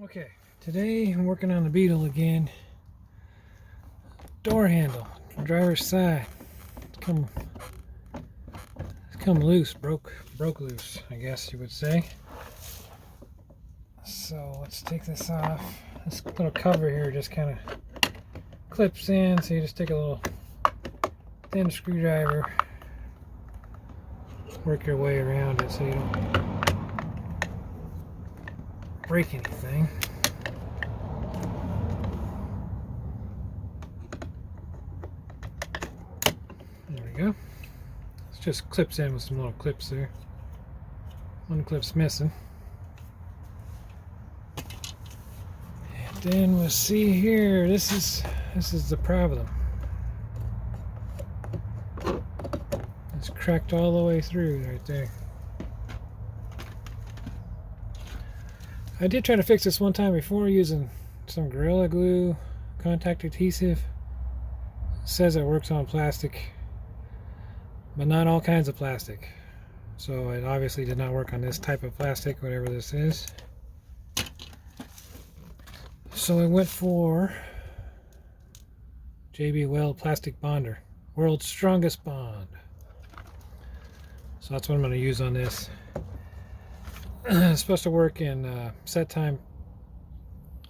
Okay, today I'm working on the Beetle again. Door handle, driver's side. It's come loose, broke loose, I guess you would say. So let's take this off. This little cover here just kind of clips in, so you just take a little thin screwdriver, work your way around it so you don't break anything. There we go. It just clips in with some little clips there. One clip's missing. And then we'll see here. This is the problem. It's cracked all the way through right there. I did try to fix this one time before using some Gorilla Glue contact adhesive. It says it works on plastic, but not all kinds of plastic. So it obviously did not work on this type of plastic, whatever this is. So I went for J-B Weld Plastic Bonder, world's strongest bond. So that's what I'm going to use on this. It's supposed to work in set time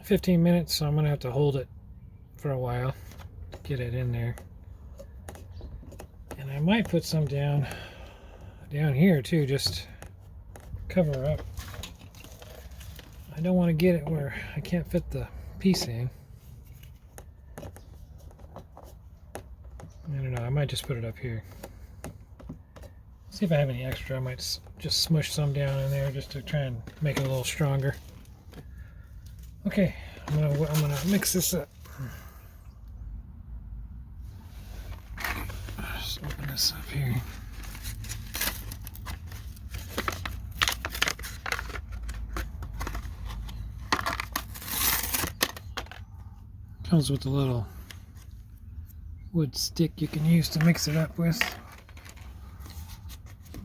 15 minutes, so I'm going to have to hold it for a while to get it in there. And I might put some down here too, just cover up. I don't want to get it where I can't fit the piece in. I don't know, I might just put it up here. See if I have any extra. I might just smush some down in there just to try and make it a little stronger. Okay, I'm gonna mix this up. Just open this up here. Comes with a little wood stick you can use to mix it up with.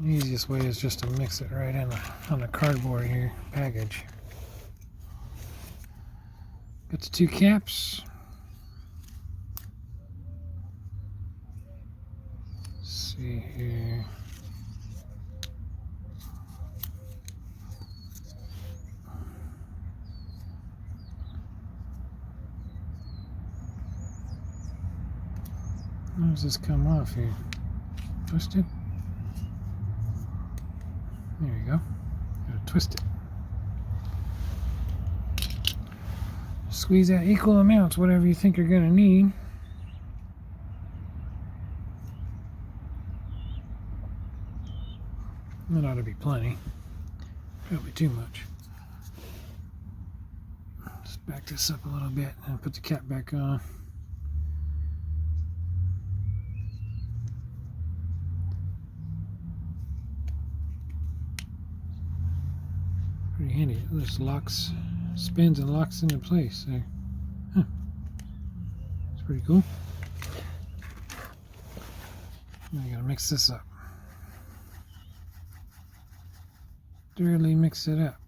The easiest way is just to mix it right in on the cardboard here package. Got the two caps. Let's see here. How does this come off here? Twisted? There you go. Gotta twist it. Squeeze out equal amounts, whatever you think you're gonna need. That ought to be plenty. Probably too much. Just back this up a little bit and put the cap back on. Pretty handy. It just locks, spins and locks into place there. Huh. It's pretty cool. Now I gotta mix this up. Thoroughly mix it up.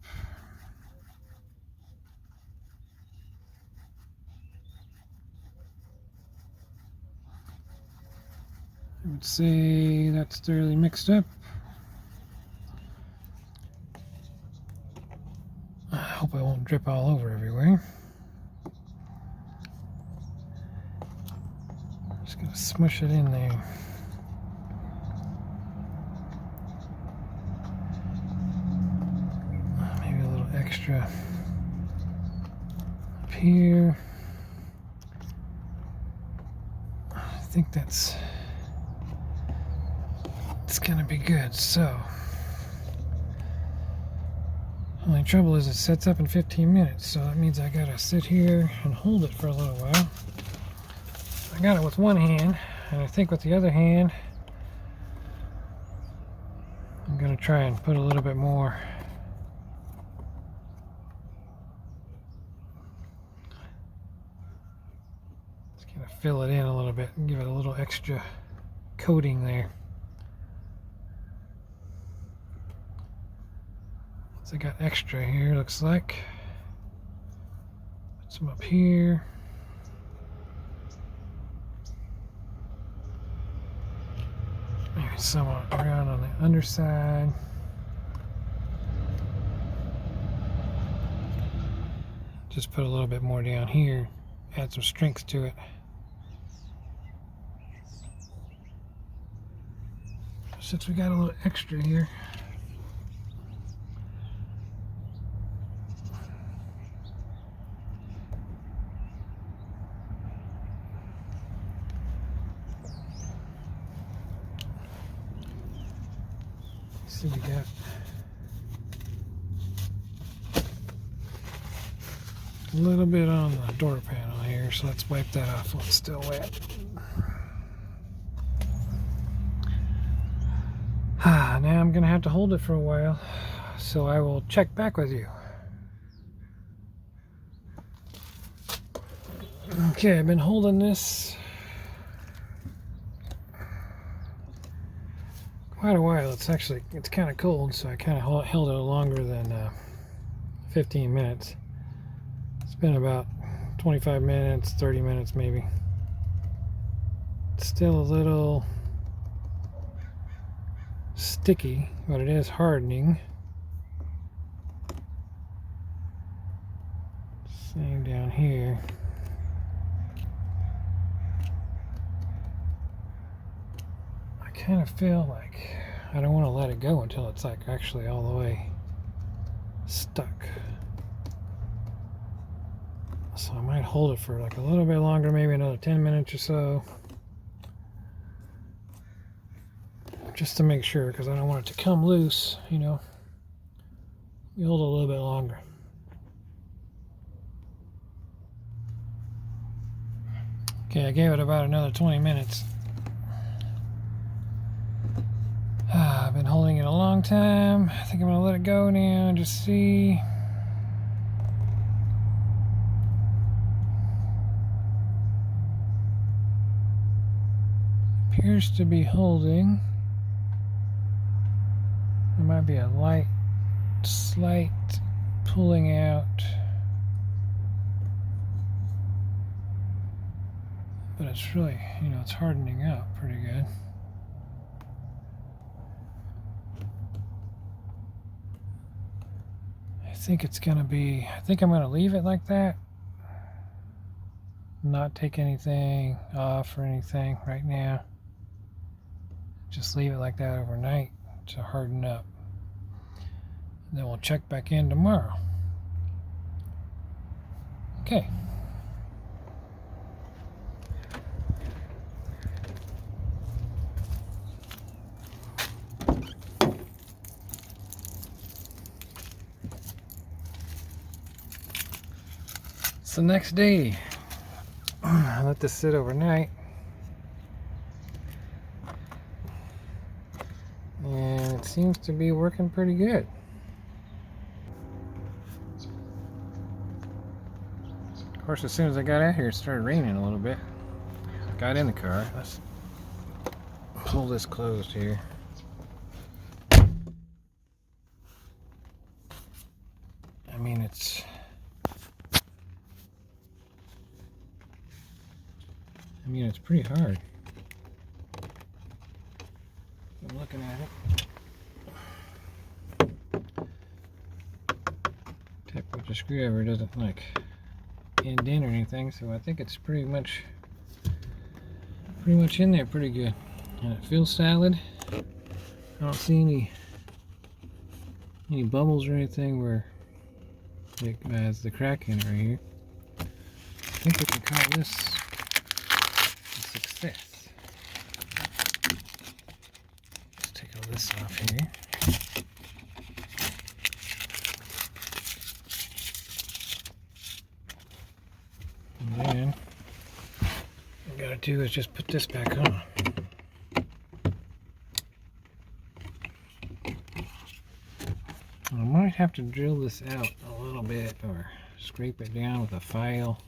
I would say that's thoroughly mixed up. I hope I won't drip all over everywhere. Just gonna smush it in there. Maybe a little extra up here. I think it's gonna be good. So only trouble is it sets up in 15 minutes, so that means I gotta sit here and hold it for a little while. I got it with one hand, and I think with the other hand I'm gonna try and put a little bit more just gonna fill it in a little bit and give it a little extra coating there. So I got extra here, looks like. Some up here. Maybe some around on the underside. Just put a little bit more down here, add some strength to it. Since we got a little extra here. See, we got a little bit on the door panel here, so let's wipe that off while it's still wet. Now I'm gonna have to hold it for a while, so I will check back with you. Okay, I've been holding this quite a while. It's kind of cold, so I kind of held it longer than 15 minutes. It's been about 25 minutes, 30 minutes maybe. It's still a little sticky, but it is hardening. Same down here. I kind of feel like I don't want to let it go until it's like actually all the way stuck. So I might hold it for like a little bit longer, maybe another 10 minutes or so. Just to make sure, because I don't want it to come loose, you know. You hold it a little bit longer. Okay, I gave it about another 20 minutes. I've been holding it a long time. I think I'm going to let it go now and just see. Appears to be holding. There might be a slight pulling out. But it's really, you know, it's hardening up pretty good. I think I'm going to leave it like that. Not take anything off or anything right now. Just leave it like that overnight to harden up. And then we'll check back in tomorrow. Okay. It's the next day. I let this sit overnight. And it seems to be working pretty good. Of course, as soon as I got out here, it started raining a little bit. Got in the car. Let's pull this closed here. I mean, it's pretty hard. I'm looking at it. Tap with the screwdriver doesn't like end in or anything, so I think it's pretty much in there pretty good. And it feels solid. I don't see any bubbles or anything where it has the crack in it right here. I think we can call this a success. Let's take all this off here. And then what we gotta do is just put this back on. I might have to drill this out a little bit or scrape it down with a file.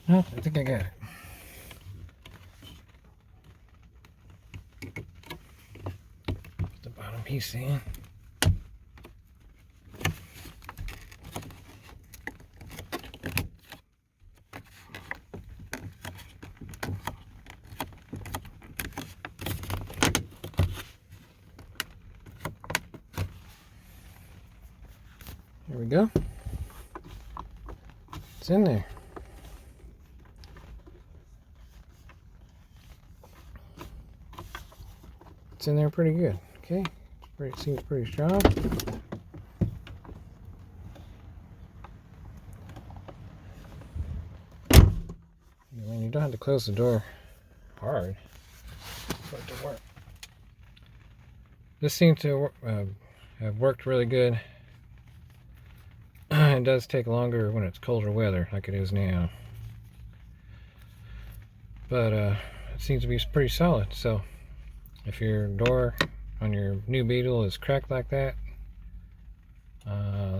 No, I think I got it. Put the bottom piece in. we go. It's in there. It's in there pretty good. Okay, seems pretty strong. I mean, you don't have to close the door hard for it to work. This seems to have worked really good. It does take longer when it's colder weather, like it is now. But it seems to be pretty solid. So if your door on your new Beetle is cracked like that,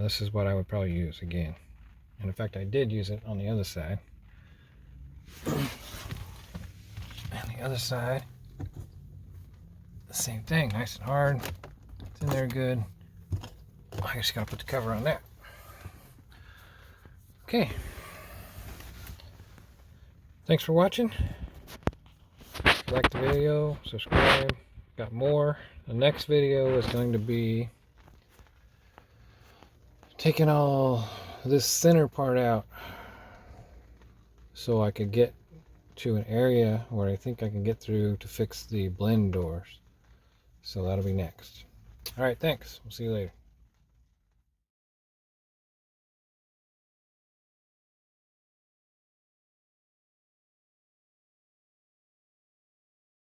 this is what I would probably use again. And in fact, I did use it on the other side. And the other side, the same thing, nice and hard. It's in there good. I just gotta put the cover on that. Okay. Thanks for watching. Like the video, subscribe. Got more. The next video is going to be taking all this center part out so I could get to an area where I think I can get through to fix the blend doors. So that'll be next. Alright, thanks. We'll see you later.